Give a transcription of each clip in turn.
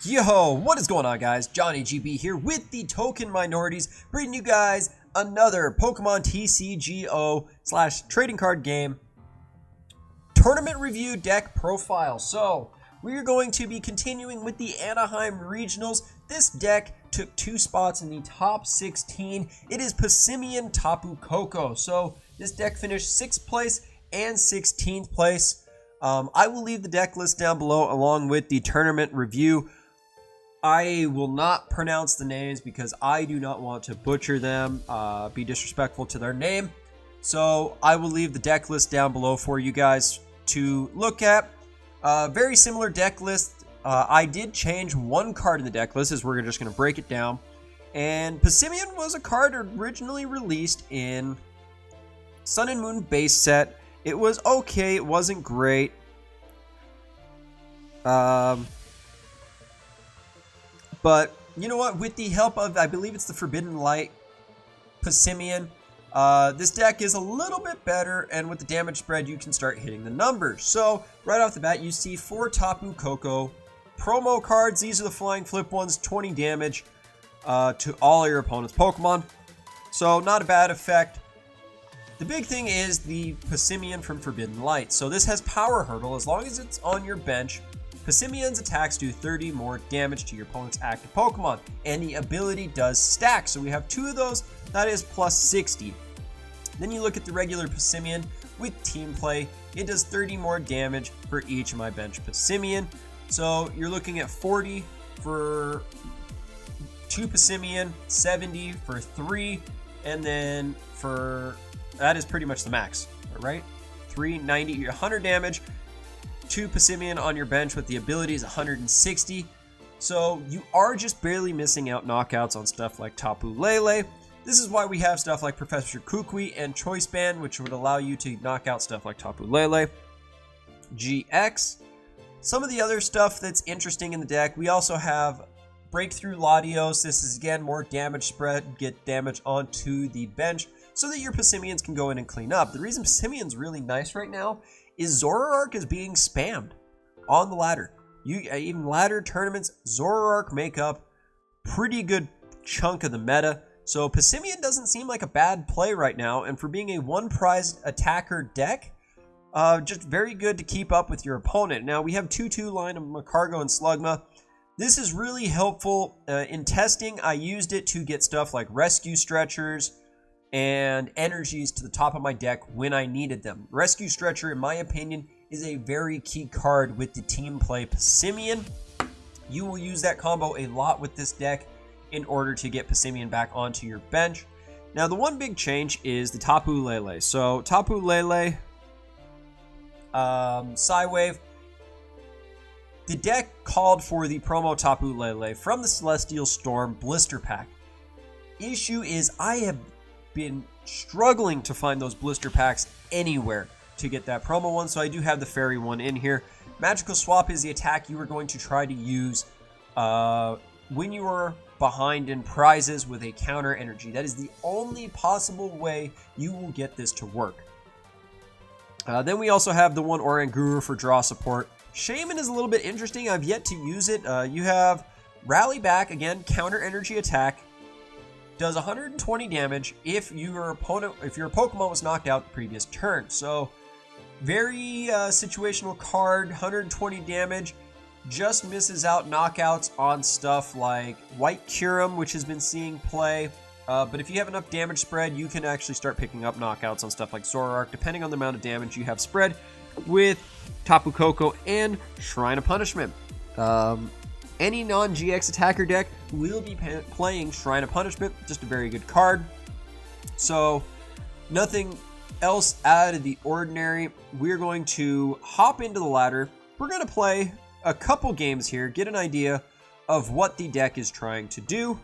Yo, what is going on, guys? Johnny GB here with the Token Minorities, bringing you guys another Pokemon TCGO / trading card game tournament review deck profile. So, we are going to be continuing with the Anaheim Regionals. This deck took 2 spots in the top 16. It is Passimian Tapu Koko. So, this deck finished 6th place and 16th place. I will leave the deck list down below along with the tournament review. I will not pronounce the names because I do not want to butcher them, be disrespectful to their name. So I will leave the deck list down below for you guys to look at. Very similar deck list. I did change one card in the deck list as we're just going to break it down. And Passimian was a card originally released in Sun and Moon base set. It was okay. It wasn't great. But, you know what, with the help of, I believe it's the Forbidden Light Passimian, this deck is a little bit better, and with the damage spread, you can start hitting the numbers. So, right off the bat, you see 4 Tapu Koko promo cards. These are the Flying Flip ones, 20 damage to all your opponent's Pokemon. So, not a bad effect. The big thing is the Passimian from Forbidden Light. So, this has Power Hurdle. As long as it's on your bench, Passimian's attacks do 30 more damage to your opponent's active Pokemon, and the ability does stack. So we have 2 of those, that is plus 60. Then you look at the regular Passimian with Team Play, it does 30 more damage for each of my bench Passimian. So you're looking at 40 for 2 Passimian, 70 for 3, and then that is pretty much the max, right? 390, 100 damage. 2 Passimian on your bench with the ability is 160. So you are just barely missing out knockouts on stuff like Tapu Lele. This is why we have stuff like Professor Kukui and Choice Band, which would allow you to knock out stuff like Tapu Lele. GX. Some of the other stuff that's interesting in the deck, we also have Breakthrough Latios. This is again more damage spread, get damage onto the bench so that your Passimians can go in and clean up. The reason Passimian's really nice right now is Zoroark is being spammed on the ladder. Even ladder tournaments, Zoroark make up pretty good chunk of the meta. So Passimian doesn't seem like a bad play right now, and for being a one-prized attacker deck, just very good to keep up with your opponent. Now we have 2-2 line of Macargo and Slugma. This is really helpful in testing. I used it to get stuff like Rescue Stretchers and energies to the top of my deck when I needed them. Rescue Stretcher, in my opinion, is a very key card with the Team Play Passimian. You will use that combo a lot with this deck in order to get Passimian back onto your bench. Now, the one big change is the Tapu Lele. So, Tapu Lele, Psywave. The deck called for the promo Tapu Lele from the Celestial Storm Blister Pack. Issue is, I have been struggling to find those blister packs anywhere to get that promo one, so I do have the fairy one in here. Magical Swap is the attack you are going to try to use when you are behind in prizes with a counter energy. That is the only possible way you will get this to work. Then we also have the one Oranguru for draw support. Shaman is a little bit interesting. I've yet to use it. You have Rally Back, again, counter energy attack. Does 120 damage if your Pokemon was knocked out the previous turn. So very situational card. 120 damage, just misses out knockouts on stuff like White Kyurem, which has been seeing play. But if you have enough damage spread, you can actually start picking up knockouts on stuff like Zoroark, depending on the amount of damage you have spread with Tapu Koko and Shrine of Punishment. Any non-GX attacker deck will be playing Shrine of Punishment. Just a very good card. So, nothing else out of the ordinary. We're going to hop into the ladder. We're going to play a couple games here, get an idea of what the deck is trying to do.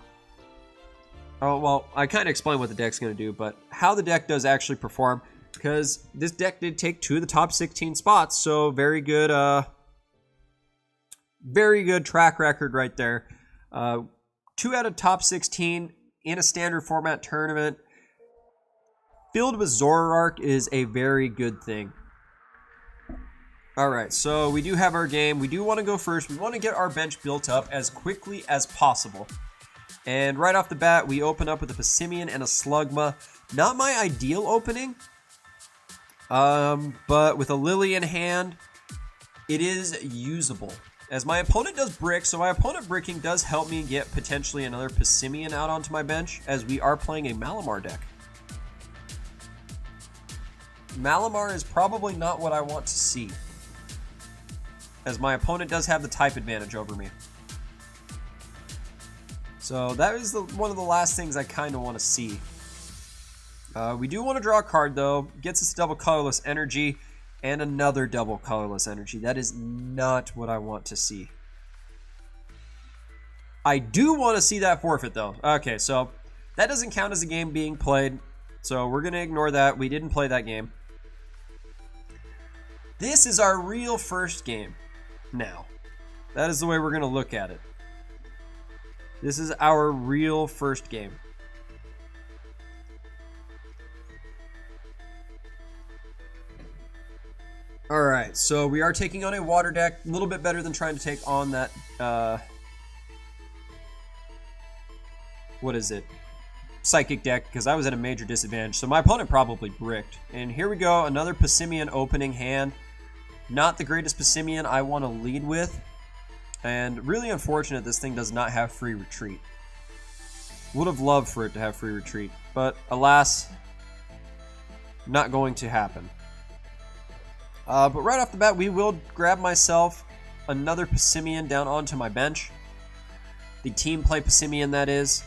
Oh, well, I kind of explained what the deck's going to do, but how the deck does actually perform, because this deck did take 2 of the top 16 spots, so very good track record right there. 2 out of top 16 in a standard format tournament filled with Zoroark is a very good thing. Alright, so we do have our game. We do want to go first. We want to get our bench built up as quickly as possible. And right off the bat, we open up with a Passimian and a Slugma. Not my ideal opening. But with a Lily in hand, it is usable. As my opponent does brick, so my opponent bricking does help me get potentially another Passimian out onto my bench, as we are playing a Malamar deck. Malamar is probably not what I want to see, as my opponent does have the type advantage over me. So that is one of the last things I kind of want to see. We do want to draw a card, though. Gets us double colorless energy and another double colorless energy. That is not what I want to see. I do want to see that forfeit, though. Okay, so that doesn't count as a game being played, so we're going to ignore that. We didn't play that game. This is our real first game. Now, that is the way we're going to look at it. This is our real first game. Alright, so we are taking on a water deck. A little bit better than trying to take on that, what is it? Psychic deck, because I was at a major disadvantage. So my opponent probably bricked. And here we go, another Passimian opening hand. Not the greatest Passimian I want to lead with. And really unfortunate this thing does not have free retreat. Would have loved for it to have free retreat, but alas, not going to happen. But right off the bat, we will grab myself another Passimian down onto my bench. The team play Passimian, that is.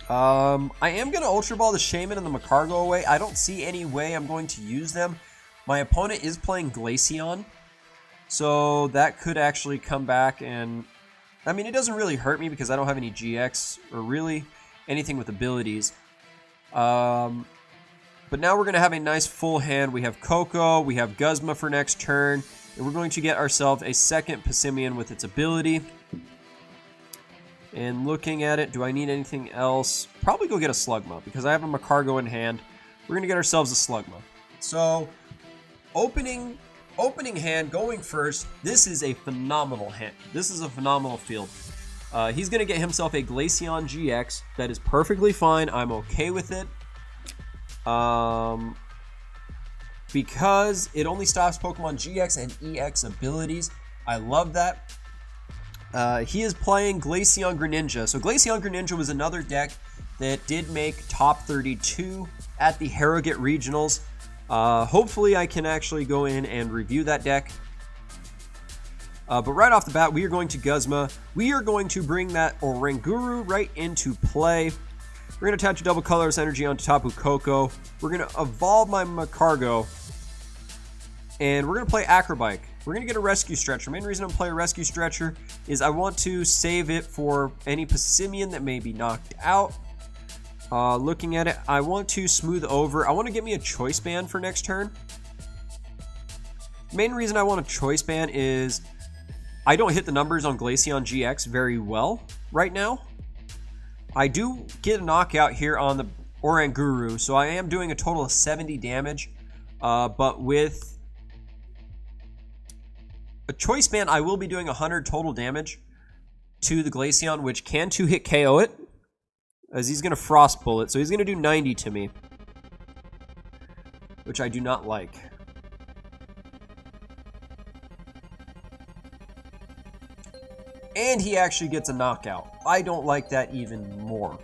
I am going to Ultra Ball the Shaman and the Macargo away. I don't see any way I'm going to use them. My opponent is playing Glaceon, so that could actually come back and... I mean, it doesn't really hurt me because I don't have any GX or really anything with abilities. But now we're going to have a nice full hand. We have Koko, we have Guzma for next turn, and we're going to get ourselves a second Passimian with its ability. And looking at it, do I need anything else? Probably go get a Slugma because I have a Macargo in hand. We're going to get ourselves a Slugma. So, opening hand, going first, this is a phenomenal hand. This is a phenomenal field. He's going to get himself a Glaceon GX. That is perfectly fine. I'm okay with it. Because it only stops Pokemon GX and EX abilities. I love that. He is playing Glaceon Greninja. So Glaceon Greninja was another deck that did make top 32 at the Harrogate Regionals. Hopefully I can actually go in and review that deck. But right off the bat, we are going to Guzma. We are going to bring that Oranguru right into play. We're going to attach a double colorless energy onto Tapu Koko. We're going to evolve my Macargo. And we're going to play Acrobike. We're going to get a Rescue Stretcher. Main reason I'm playing a Rescue Stretcher is I want to save it for any Passimian that may be knocked out. Looking at it, I want to smooth over. I want to get me a Choice Band for next turn. Main reason I want a Choice Band is I don't hit the numbers on Glaceon GX very well right now. I do get a knockout here on the Oranguru, so I am doing a total of 70 damage. But with a Choice Band, I will be doing 100 total damage to the Glaceon, which can 2-hit KO it, as he's going to Frost Bullet, so he's going to do 90 to me, which I do not like. And he actually gets a knockout. I don't like that even more.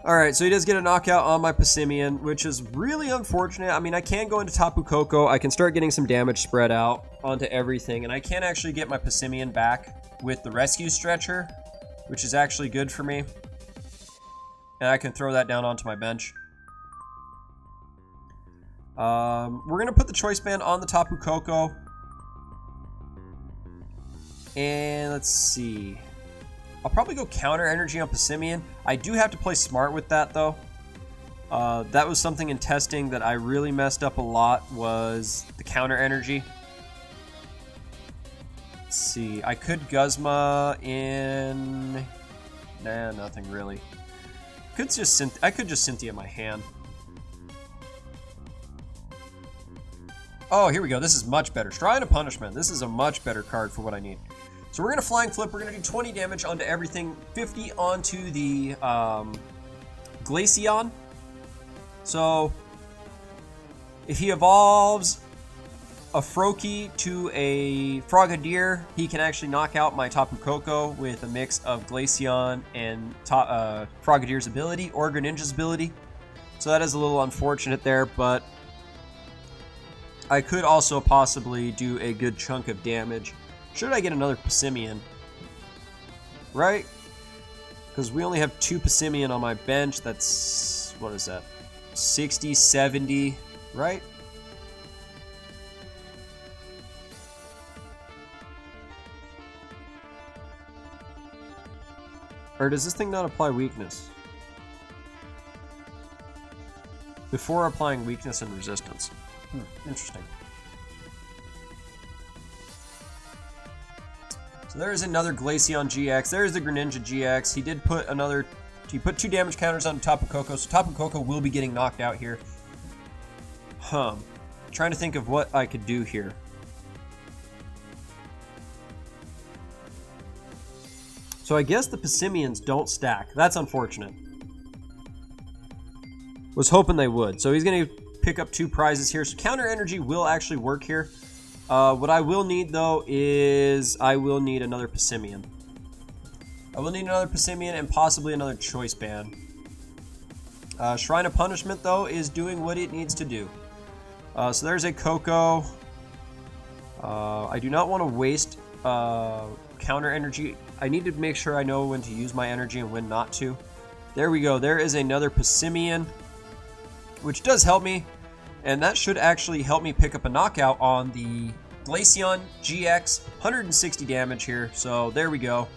Alright, so he does get a knockout on my Passimian, which is really unfortunate. I mean, I can go into Tapu Koko. I can start getting some damage spread out onto everything. And I can actually get my Passimian back with the Rescue Stretcher, which is actually good for me. And I can throw that down onto my bench. We're going to put the Choice Band on the Tapu Koko. And let's see. I'll probably go Counter Energy on Passimian. I do have to play smart with that, though. That was something in testing that I really messed up a lot, was the Counter Energy. Let's see. I could Guzma in... Nah, nothing really. I could just Cynthia my hand. Oh, here we go. This is much better. Stride of Punishment. This is a much better card for what I need. So we're going to Flying Flip. We're going to do 20 damage onto everything, 50 onto the Glaceon. So if he evolves a Froakie to a Frogadier, he can actually knock out my Tapu Koko with a mix of Glaceon and Frogadier's ability or Greninja's ability. So that is a little unfortunate there, but I could also possibly do a good chunk of damage. Should I get another Passimian? Right? Because we only have 2 Passimian on my bench. That's, what is that? 60, 70, right? Or does this thing not apply weakness? Before applying weakness and resistance. Interesting. So there's another Glaceon GX. There's the Greninja GX. He did put another... He put 2 damage counters on Tapu Koko, so Tapu Koko will be getting knocked out here. Trying to think of what I could do here. So I guess the Passimians don't stack. That's unfortunate. Was hoping they would. So he's going to pick up 2 prizes here. So Counter Energy will actually work here. What I will need, though, is I will need another Passimian. I will need another Passimian and possibly another Choice Band. Shrine of Punishment, though, is doing what it needs to do. So there's a Koko. I do not want to waste Counter Energy. I need to make sure I know when to use my energy and when not to. There we go. There is another Passimian, which does help me. And that should actually help me pick up a knockout on the Glaceon GX. 160 damage here. So there we go.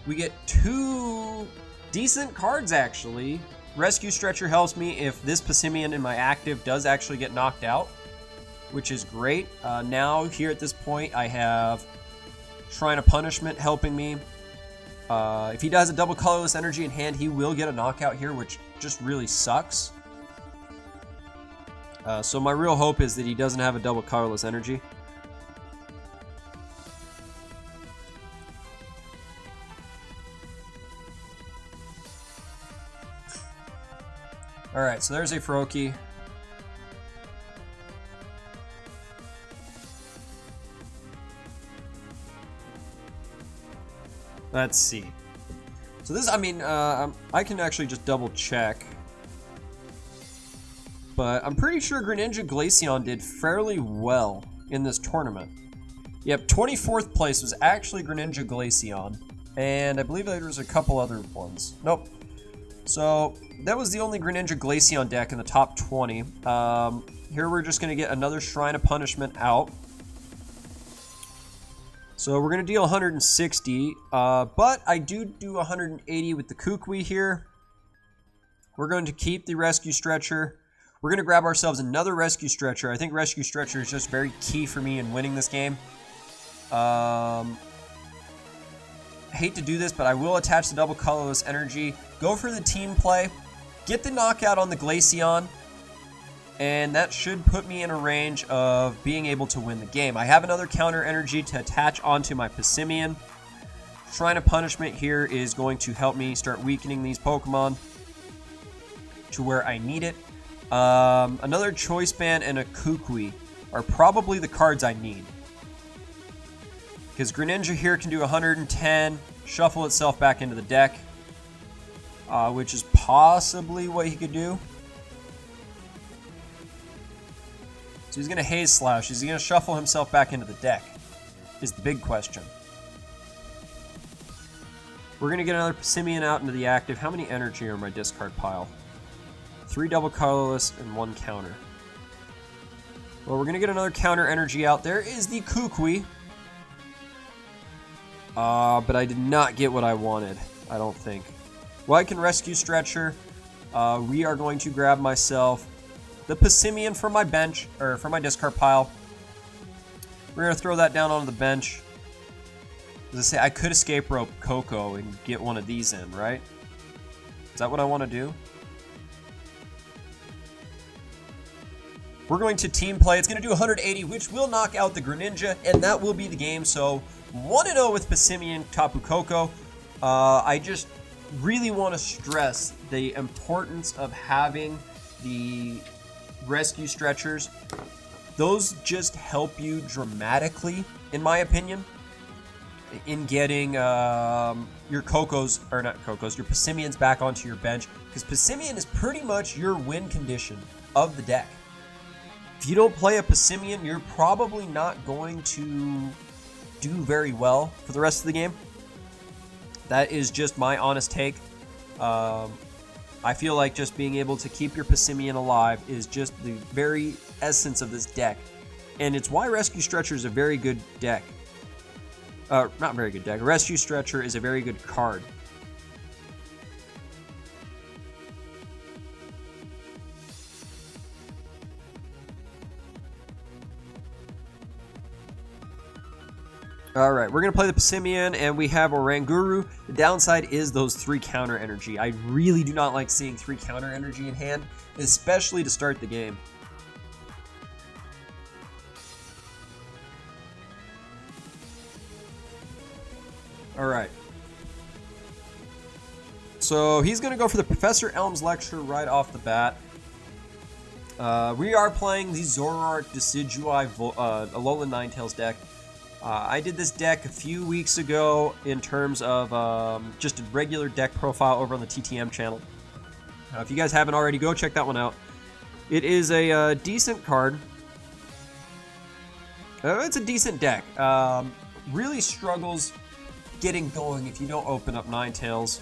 We get 2 decent cards, actually. Rescue Stretcher helps me if this Passimian in my active does actually get knocked out, which is great. Now, here at this point, I have Shrine of Punishment helping me. If he does a double colorless energy in hand, he will get a knockout here, which just really sucks. So my real hope is that he doesn't have a double colorless energy. Alright, so there's a Froakie. Let's see. So this, I mean, I can actually just double check. But I'm pretty sure Greninja Glaceon did fairly well in this tournament. Yep, 24th place was actually Greninja Glaceon. And I believe there was a couple other ones. Nope. So that was the only Greninja Glaceon deck in the top 20. Here we're just going to get another Shrine of Punishment out. So we're going to deal 160, but I do 180 with the Kukui here. We're going to keep the Rescue Stretcher. We're going to grab ourselves another Rescue Stretcher. I think Rescue Stretcher is just very key for me in winning this game. I hate to do this, but I will attach the double colorless energy. Go for the team play. Get the knockout on the Glaceon. And that should put me in a range of being able to win the game. I have another counter energy to attach onto my Passimian. Shrine of Punishment here is going to help me start weakening these Pokemon to where I need it. Another Choice Band and a Kukui are probably the cards I need. Because Greninja here can do 110, shuffle itself back into the deck, which is possibly what he could do. So he's going to Haze Slash. Is he going to shuffle himself back into the deck? Is the big question. We're going to get another Passimian out into the active. How many energy are in my discard pile? 3 double colorless and 1 counter. Well, we're going to get another counter energy out. There is the Kukui. But I did not get what I wanted, I don't think. Well, I can Rescue Stretcher. We are going to grab myself the Passimian from my bench, or from my discard pile. We're going to throw that down onto the bench. As I say, I could escape rope Koko and get one of these in, right? Is that what I want to do? We're going to team play. It's going to do 180, which will knock out the Greninja, and that will be the game. So 1-0 with Passimian, Tapu Koko. I just really want to stress the importance of having the rescue stretchers. Those just help you dramatically, in my opinion, in getting your Kokos, or not Kokos, your Passimians back onto your bench, because Passimian is pretty much your win condition of the deck. If you don't play a Passimian, you're probably not going to do very well for the rest of the game. That is just my honest take. I feel like just being able to keep your Passimian alive is just the very essence of this deck. And it's why Rescue Stretcher is a very good deck. Not very good deck. Rescue Stretcher is a very good card. Alright, we're going to play the Passimian, and we have Oranguru. The downside is those 3 counter energy. I really do not like seeing 3 counter energy in hand, especially to start the game. Alright. So he's going to go for the Professor Elm's Lecture right off the bat. We are playing the Zoroark Decidueye Alolan Ninetales deck. I did this deck a few weeks ago in terms of just a regular deck profile over on the TTM channel. If you guys haven't already, go check that one out. It is a decent card. It's a decent deck. Really struggles getting going if you don't open up Ninetales.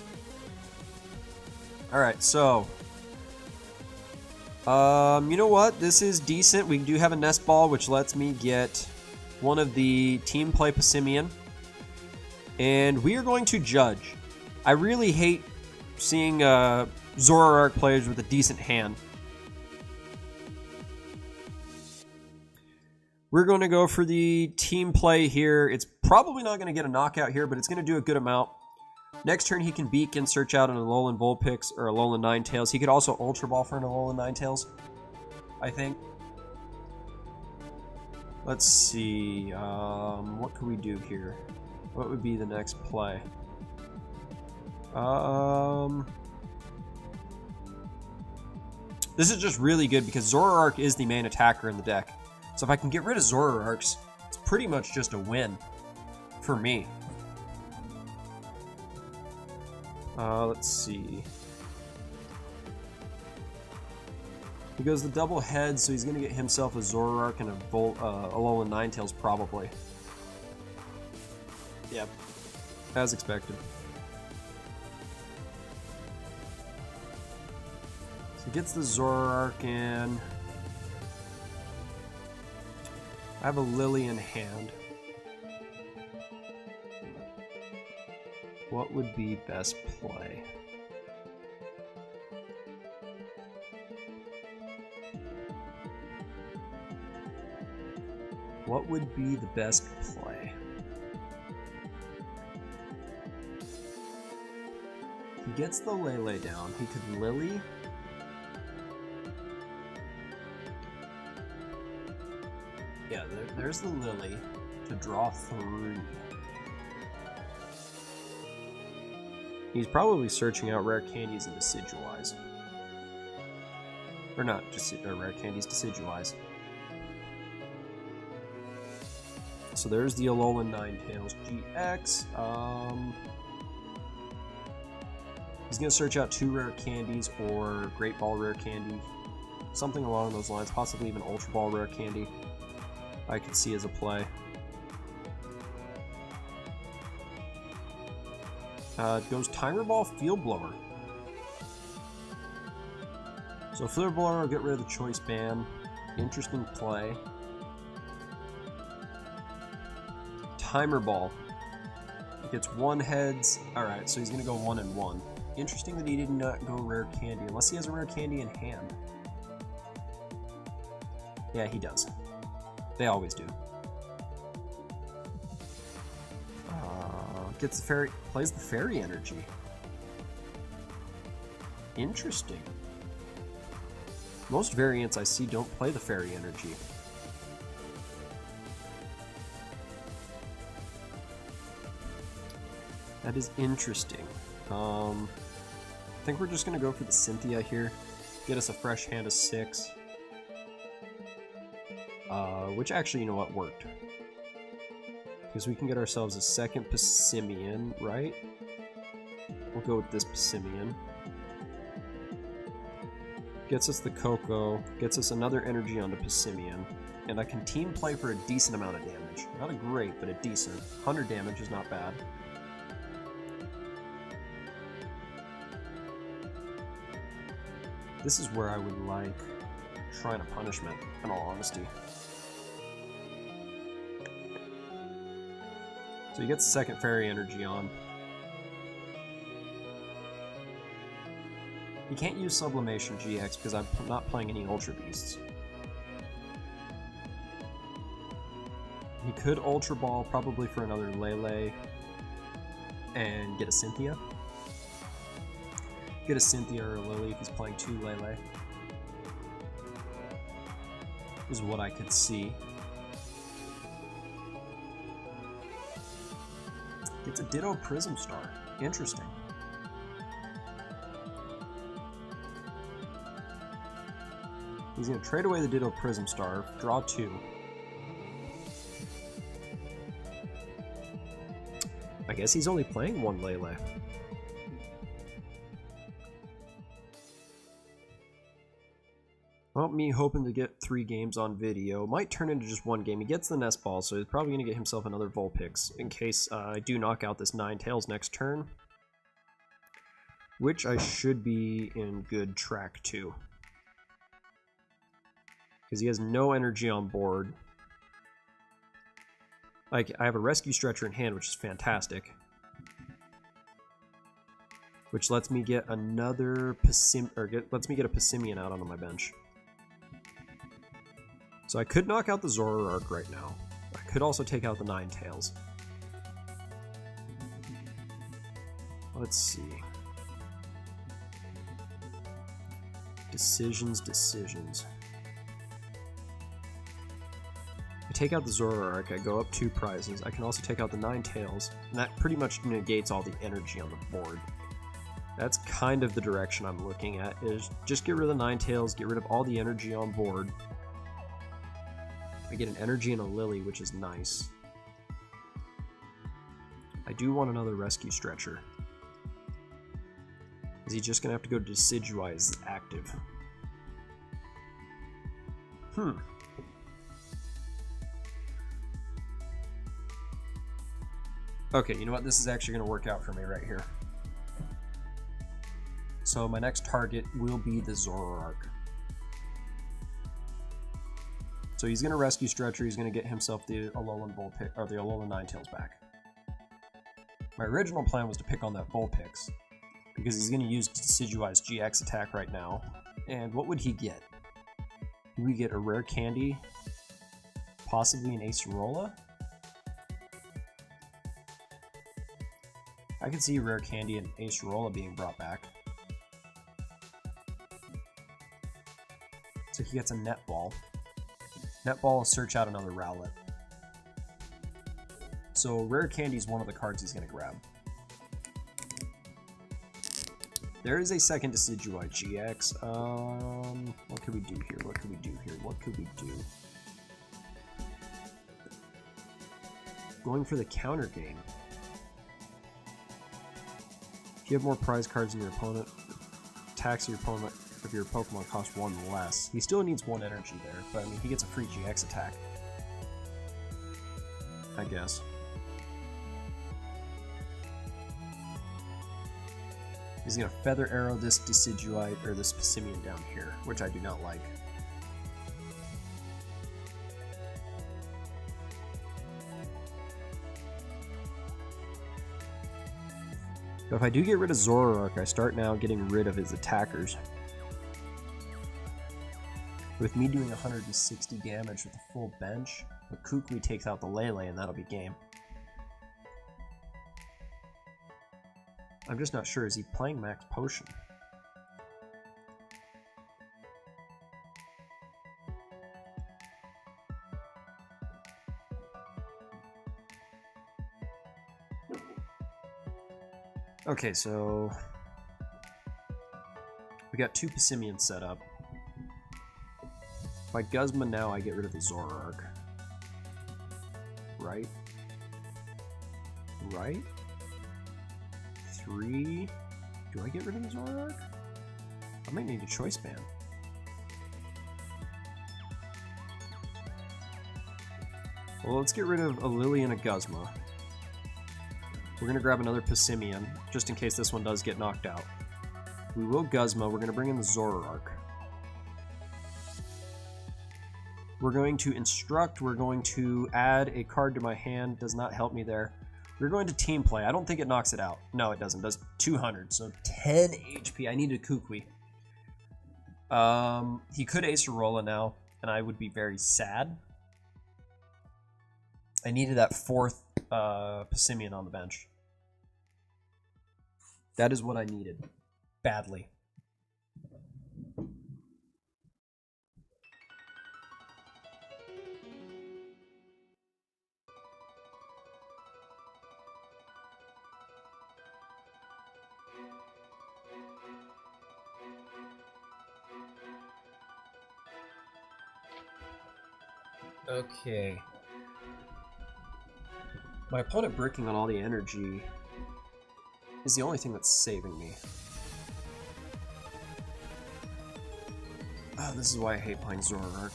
Alright, so you know what? This is decent. We do have a Nest Ball, which lets me get one of the Team Play Passimian. And we are going to judge. I really hate seeing Zoroark players with a decent hand. We're going to go for the Team Play here. It's probably not going to get a knockout here, but it's going to do a good amount. Next turn, he can Beacon, search out an Alolan Vulpix or Alolan Ninetales. He could also Ultra Ball for an Alolan Ninetales, I think. Let's see, what can we do here? What would be the next play? This is just really good because Zoroark is the main attacker in the deck. So if I can get rid of Zoroarks, it's pretty much just a win for me. Let's see. He goes the double head, so he's going to get himself a Zoroark and a Alolan Ninetales, probably. Yep. As expected. So he gets the Zoroark in. I have a Lily in hand. What would be best play? What would be the best play? He gets the Lele down. He could Lily. Yeah, there's the Lily to draw 3. He's probably searching out rare candies and Decidueyes. Or not, just rare candies, Decidueyes. So there's the Alolan Ninetales GX. He's going to search out 2 rare candies or Great Ball rare candy. Something along those lines, possibly even Ultra Ball rare candy. I could see as a play. Goes Timer Ball, Field Blower. So Field Blower will get rid of the Choice Band. Interesting play. Timer Ball. He gets 1 heads. Alright, so he's going to go 1 and 1. Interesting that he did not go rare candy, unless he has a rare candy in hand. Yeah, he does. They always do. Gets the fairy, plays the fairy energy. Interesting. Most variants I see don't play the fairy energy. That is interesting. I think we're just going to go for the Cynthia here. Get us a fresh hand of 6. Which actually, you know what, worked. Because we can get ourselves a second Passimian, right? We'll go with this Passimian. Gets us the Koko, gets us another energy onto Passimian, and I can team play for a decent amount of damage. Not a great, but a decent. 100 damage is not bad. This is where I would like Shrine of Punishment, in all honesty. So he gets the second fairy energy on. He can't use Sublimation GX because I'm not playing any Ultra Beasts. He could Ultra Ball probably for another Lele and get a Cynthia. Get a Cynthia or a Lily if he's playing 2 Lele. Is what I could see. Gets a Ditto Prism Star. Interesting. He's going to trade away the Ditto Prism Star, draw 2. I guess he's only playing 1 Lele. Well, me hoping to get 3 games on video. Might turn into just 1 game. He gets the Nest Ball, so he's probably going to get himself another Vulpix in case I do knock out this Ninetales next turn. Which I should be in good track to. Because he has no energy on board. Like, I have a Rescue Stretcher in hand, which is fantastic. Which lets me get another lets me get a Passimian out onto my bench. So I could knock out the Zoroark right now. I could also take out the Ninetales. Let's see. Decisions. I take out the Zoroark, I go up 2 prizes. I can also take out the Ninetales, and that pretty much negates all the energy on the board. That's kind of the direction I'm looking at, is just get rid of the Ninetales, get rid of all the energy on board. I get an energy and a Lily, which is nice. I do want another Rescue Stretcher. Is he just going to have to go Decidueye active? Okay, you know what? This is actually going to work out for me right here. So my next target will be the Zoroark. So he's going to Rescue Stretcher, he's going to get himself the Alolan Vulpix, or the Alolan Ninetales back. My original plan was to pick on that Vulpix, because he's going to use Decidueye's GX attack right now. And what would he get? Would we get a Rare Candy? Possibly an Acerola? I could see Rare Candy and Acerola being brought back. So he gets a Netball. Netball will search out another Rowlet. So Rare Candy is one of the cards he's going to grab. There is a second Decidueye GX. What could we do here? What could we do here? What could we do? Going for the counter game. If you have more prize cards than your opponent, attacks your opponent if your Pokemon cost 1 less. He still needs 1 energy there, but I mean, he gets a free GX attack. I guess. He's gonna Feather Arrow this Decidueye, or this Passimian down here, which I do not like. But if I do get rid of Zoroark, I start now getting rid of his attackers. With me doing 160 damage with a full bench, the Kukui takes out the Lele and that'll be game. I'm just not sure, is he playing Max Potion? Okay, so we got 2 Passimians set up. If I Guzma now, I get rid of the Zoroark. Right? Right? 3. Do I get rid of the Zoroark? I might need a choice band. Well, let's get rid of a Lily and a Guzma. We're going to grab another Passimian, just in case this one does get knocked out. We will Guzma. We're going to bring in the Zoroark. We're going to Instruct. We're going to add a card to my hand. Does not help me there. We're going to Team Play. I don't think it knocks it out. No, it doesn't. It does 200, so 10 HP. I need a Kukui. He could Acerola now, and I would be very sad. I needed that 4th Passimian on the bench. That is what I needed. Badly. Okay. My opponent bricking on all the energy is the only thing that's saving me. Oh, this is why I hate playing Zoroark.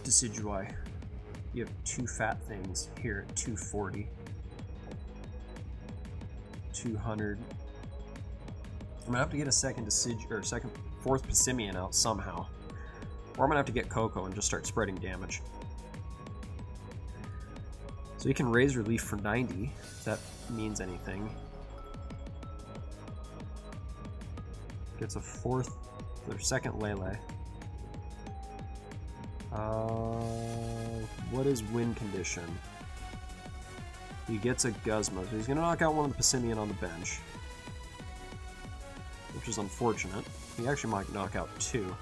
Decidueye. You have 2 fat things here at 240. 200. I'm gonna have to get a second 4th Passimian out somehow. Or I'm gonna have to get Koko and just start spreading damage. So you can raise relief for 90, if that means anything. Gets a 4th, or 2nd Lele. What is win condition? He gets a Guzma, so he's going to knock out one of the Passimian on the bench. Which is unfortunate. He actually might knock out 2.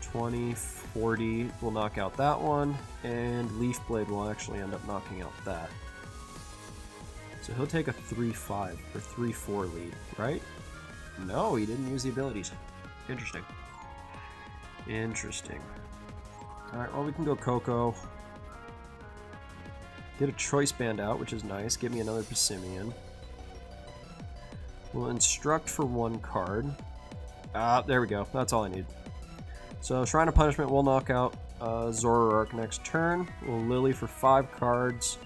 20, 40 will knock out that one, and Leaf Blade will actually end up knocking out that. So he'll take a 3-5 or 3-4 lead, right? No, he didn't use the abilities. Interesting. Interesting. Alright, well, we can go Koko. Get a Choice Band out, which is nice. Get me another Passimian. We'll Instruct for 1 card. There we go. That's all I need. So Shrine of Punishment will knock out Zoroark next turn. We'll Lily for 5 cards.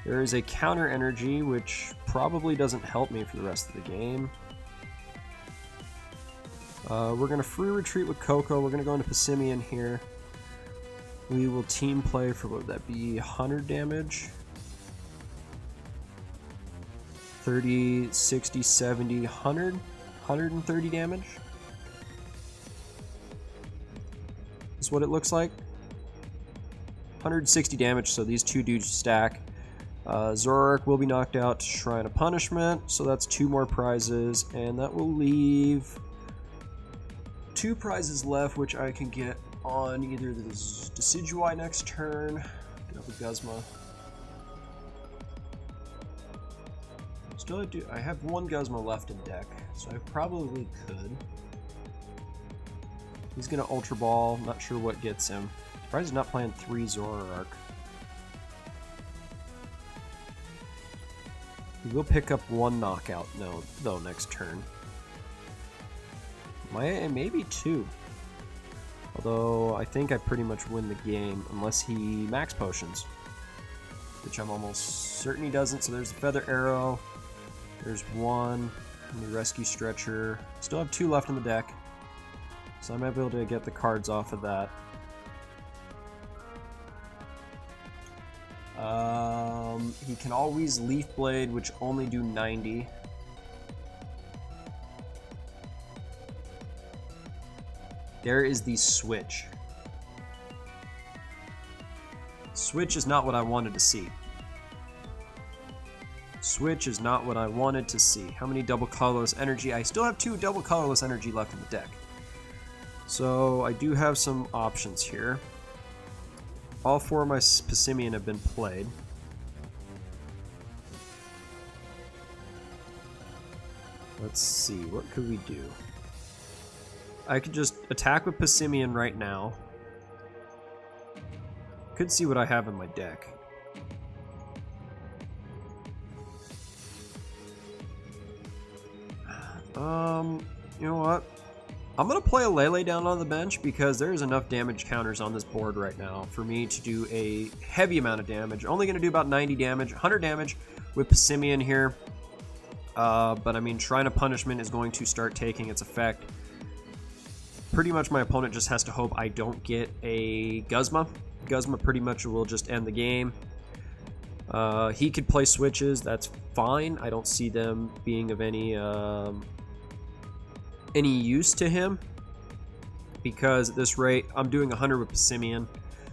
There is a counter energy, which probably doesn't help me for the rest of the game. We're going to free retreat with Koko. We're going to go into Passimian here. We will team play for, what would that be, 100 damage? 30, 60, 70, 100? 130 damage? Is what it looks like. 160 damage, so these 2 dudes stack. Zoroark will be knocked out to Shrine of Punishment, so that's 2 more prizes, and that will leave 2 prizes left, which I can get on either the Decidueye next turn. Get up a Guzma. Still, I have 1 Guzma left in deck, so I probably could. He's gonna Ultra Ball, not sure what gets him. Surprised he's not playing 3 Zoroark. He will pick up 1 knockout though next turn. Maybe 2. Although I think I pretty much win the game unless he max potions. Which I'm almost certain he doesn't. So there's the Feather Arrow. There's 1. And the Rescue Stretcher. Still have 2 left in the deck. So I might be able to get the cards off of that. He can always Leaf Blade, which only do 90. There is the switch. Switch is not what I wanted to see. Switch is not what I wanted to see. How many double colorless energy? I still have 2 double colorless energy left in the deck. So I do have some options here. All 4 of my Passimian have been played. Let's see, what could we do? I could just attack with Passimian right now. Could see what I have in my deck. You know what? I'm going to play a Lele down on the bench because there's enough damage counters on this board right now for me to do a heavy amount of damage. Only going to do about 90 damage, 100 damage with Passimian here. But I mean, Shrine of Punishment is going to start taking its effect. Pretty much my opponent just has to hope I don't get a Guzma. Guzma pretty much will just end the game. He could play switches, that's fine. I don't see them being of any use to him, because at this rate, I'm doing 100 with Passimian.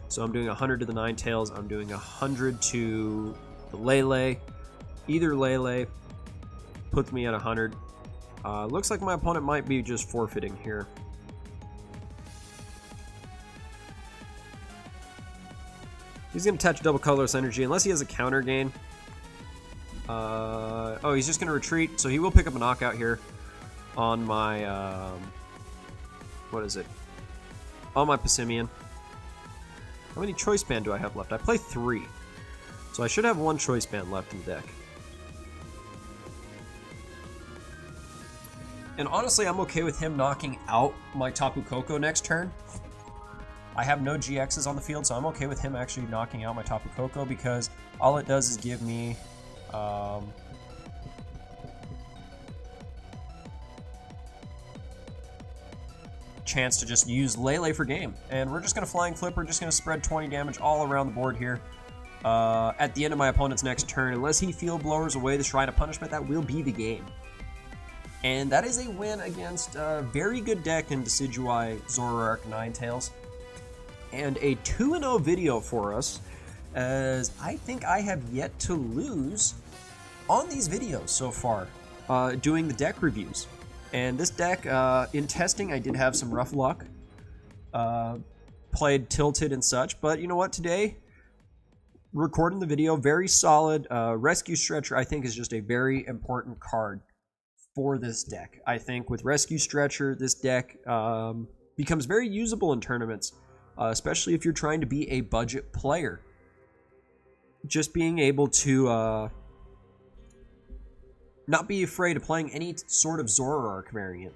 So I'm doing 100 to the Ninetales, I'm doing 100 to the Lele. Either Lele puts me at 100. Looks like my opponent might be just forfeiting here. He's going to attach double colorless energy unless he has a counter gain. Oh, he's just going to retreat, so he will pick up a knockout here on my, what is it? On my Passimian. How many choice band do I have left? I play 3. So I should have 1 choice band left in the deck. And honestly, I'm okay with him knocking out my Tapu Koko next turn. I have no GXs on the field, so I'm okay with him actually knocking out my Tapu Koko because all it does is give me chance to just use Lele for game. And we're just going to Flying Flip. We're just going to spread 20 damage all around the board here. At the end of my opponent's next turn, unless he field blowers away the Shrine of Punishment, that will be the game. And that is a win against a very good deck in Decidueye Zoroark Ninetales. And a 2-0 video for us, as I think I have yet to lose on these videos so far, doing the deck reviews. And this deck, in testing, I did have some rough luck. Played tilted and such, but you know what, today, recording the video, very solid. Rescue Stretcher, I think, is just a very important card for this deck. I think with Rescue Stretcher, this deck becomes very usable in tournaments. Especially if you're trying to be a budget player. Just being able to not be afraid of playing any sort of Zoroark variant.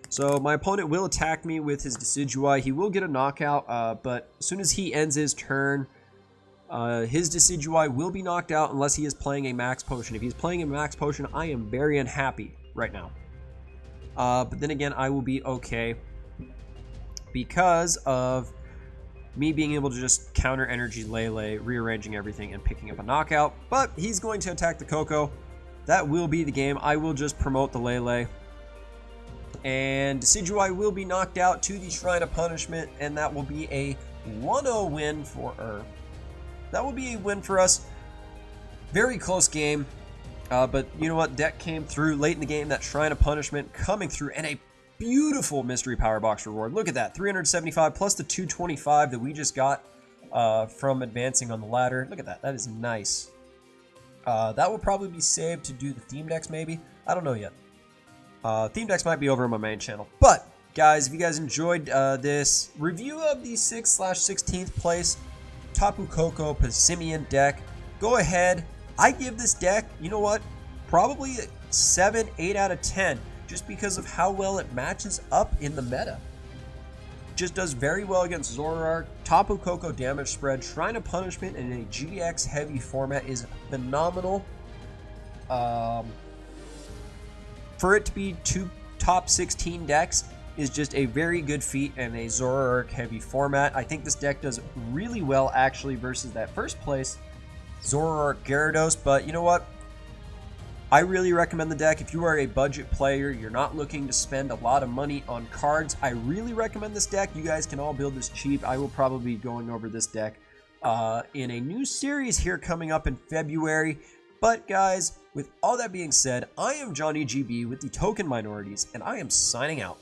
So my opponent will attack me with his Decidueye. He will get a knockout, but as soon as he ends his turn, his Decidueye will be knocked out unless he is playing a Max Potion. If he's playing a Max Potion, I am very unhappy right now. But then again, I will be okay, because of me being able to just counter energy Lele, rearranging everything, and picking up a knockout. But he's going to attack the Koko. That will be the game. I will just promote the Lele. And Decidueye will be knocked out to the Shrine of Punishment, and that will be a 1-0 win for that will be a win for us. Very close game. But you know what? Deck came through late in the game. That Shrine of Punishment coming through, and a beautiful mystery power box reward. Look at that, 375 plus the 225 that we just got from advancing on the ladder. Look at that, that is nice. That will probably be saved to do the theme decks maybe. I don't know yet. Theme decks might be over on my main channel. But guys, if you guys enjoyed this review of the 6/16th place Tapu Koko Passimian deck, go ahead. I give this deck, you know what, probably 7, 8 out of 10. Just because of how well it matches up in the meta. Just does very well against Zoroark. Tapu Koko damage spread, Shrine of Punishment in a GX heavy format is phenomenal. For it to be 2 top 16 decks is just a very good feat in a Zoroark heavy format. I think this deck does really well actually versus that first place Zoroark Gyarados, but you know what? I really recommend the deck. If you are a budget player, you're not looking to spend a lot of money on cards, I really recommend this deck. You guys can all build this cheap. I will probably be going over this deck in a new series here coming up in February. But guys, with all that being said, I am Johnny GB with the Token Minorities, and I am signing out.